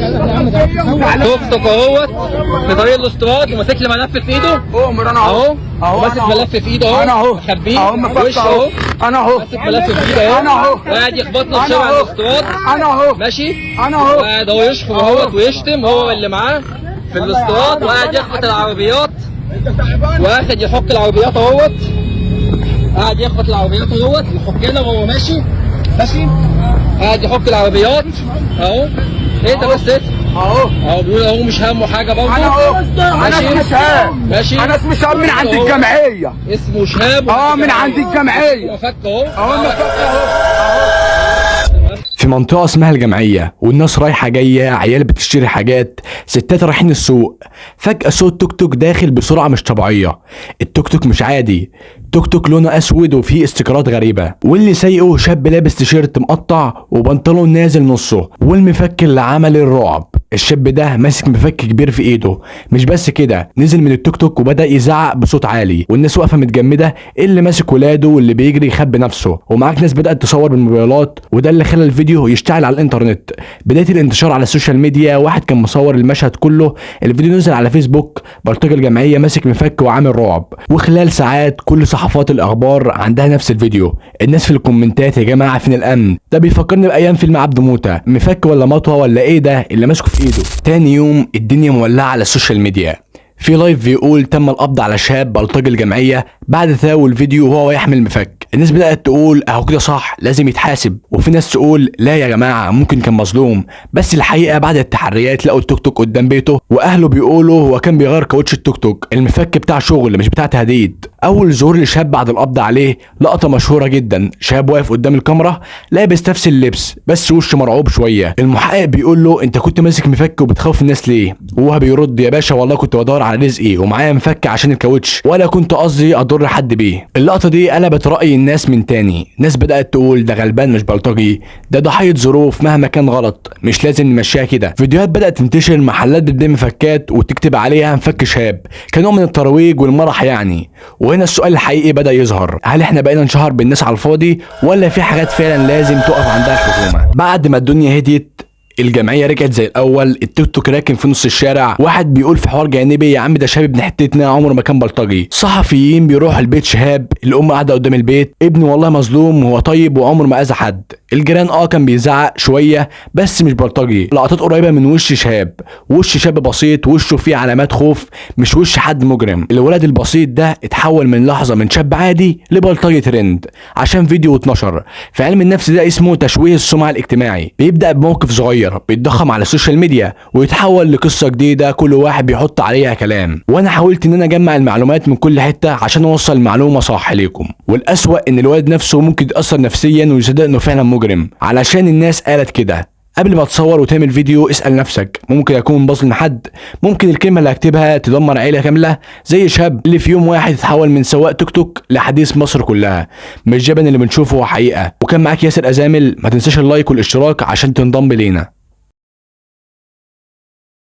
توك توك اهوت في طريق الاستراد وماسك لي ملف في ايده. اهو ماسك ملف في ايده اهو، مخبيه وشه اهو، انا اهو ماسك ملف في ايده اهو، وقاعد يخبطنا في شارع الاستراد. انا اهو ماشي، انا اهو وقاعد اهو يشخر اهوت ويشتم هو اللي معاه في الاستراد، وقاعد يخبط العربيات واخد يحك العربيات اهوت، قاعد يخبط العربيات اهوت يحك لنا وهو ماشي قاعد يحك العربيات اهو. ايه ده بس ايه اهو بيقول اهو مش همه حاجه برضه. انا اهو انا اسمي شهاب، ماشي، انا اسمي شهاب من عند الجمعيه، اسمه شهاب من عند الجمعيه مفك اهو في منطقة اسمها الجمعية، والناس رايحة جاية، عيال بتشتري حاجات، ستات رايحين السوق. فجأة صوت توك توك داخل بسرعة مش طبيعية. التوك توك مش عادي، توك توك لونه اسود وفيه استيكرات غريبة، واللي سايقه شاب لابس تيشيرت مقطع وبنطلون نازل نصه، والمفك اللي عمل الرعب. الشاب ده ماسك مفك كبير في ايده. مش بس كده، نزل من التوك توك وبدأ يزعق بصوت عالي، والناس واقفة متجمدة، اللي ماسك ولاده واللي بيجري يخبي نفسه، ومعاك ناس بدأت تصور بالموبايلات، وده اللي خلى الفيديو يشتعل على الانترنت. بداية الانتشار على السوشيال ميديا، واحد كان مصور المشهد كله، الفيديو نزل على فيسبوك، بلطجي الجمعية ماسك مفك وعامل رعب، وخلال ساعات كل صحافات الاخبار عندها نفس الفيديو. الناس في الكومنتات يا جماعة فين الامن؟ ده بيفكرني بايام فيلم عبده موتة، مفك ولا مطوة ولا ايه ده اللي ماسكه في ايده؟ تاني يوم الدنيا مولعة على السوشيال ميديا. في لايف بيقول تم القبض على شاب بلطجي الجمعيه بعد تداول الفيديو وهو يحمل مفك. الناس بدات تقول اهو كده صح لازم يتحاسب، وفي ناس تقول لا يا جماعه ممكن كان مظلوم. بس الحقيقه بعد التحريات لقوا التوك توك قدام بيته، واهله بيقولوا هو كان بيغير كاوتش التوك توك، المفك بتاع شغل مش بتاع تهديد. اول ظهور لشاب بعد القبض عليه لقطه مشهوره جدا، شاب واقف قدام الكاميرا لابس نفس اللبس بس وشه مرعوب شويه. المحقق بيقول له انت كنت ماسك مفك وبتخوف الناس ليه؟ وهو بيرد يا باشا والله كنت بدور على رزقي ومعايا مفك عشان الكاوتش، ولا كنت قصدي اضر حد بيه. اللقطه دي قلبت راي الناس من تاني، ناس بدات تقول ده غلبان مش بلطجي، ده ضحيه ظروف مهما كان غلط، مش لازم نمشيها كده. فيديوهات بدات تنتشر، محلات بتبيع مفكات وتكتب عليها مفك شهاب كنوع من الترويج والمرح يعني. وهنا السؤال الحقيقي بدا يظهر، هل احنا بقينا نشهر بالناس على الفاضي ولا في حاجات فعلا لازم تقف عندها الحكومه؟ بعد ما الدنيا هديت الجمعيه رجعت زي الاول، التوك توك راكن في نص الشارع، واحد بيقول في حوار جانبي يا عم ده شاب ابن حتتنا عمره ما كان بلطجي. صحفيين بيروحوا البيت شهاب، الام قاعده قدام البيت، ابنه والله مظلوم وهو طيب وعمره ما اذى حد، الجيران كان بيزعق شويه بس مش بلطجي. لقطات قريبه من وش شهاب، وش شاب بسيط وشه فيه علامات خوف، مش وش حد مجرم. الولد البسيط ده اتحول من لحظه من شاب عادي لبلطجي ترند عشان فيديو اتنشر. في علم النفس ده اسمه تشويه السمعه الاجتماعي، بيبدا بموقف صغير بيتضخم على السوشيال ميديا ويتحول لقصه جديده كل واحد بيحط عليها كلام. وانا حاولت ان انا اجمع المعلومات من كل حته عشان اوصل معلومه صح ليكم، والاسوأ ان الولد نفسه ممكن يتاثر نفسيا ويصدق انه فعلا مجرم علشان الناس قالت كده. قبل ما تصور وتعمل فيديو اسأل نفسك، ممكن اكون بظلم حد؟ ممكن الكلمة اللي هكتبها تدمر عيلة كاملة زي شاب اللي في يوم واحد اتحول من سواق توك توك لحديث مصر كلها؟ مش جبن اللي بنشوفه هو حقيقة. وكان معاك ياسر أزامل، ما تنساش اللايك والاشتراك عشان تنضم لينا.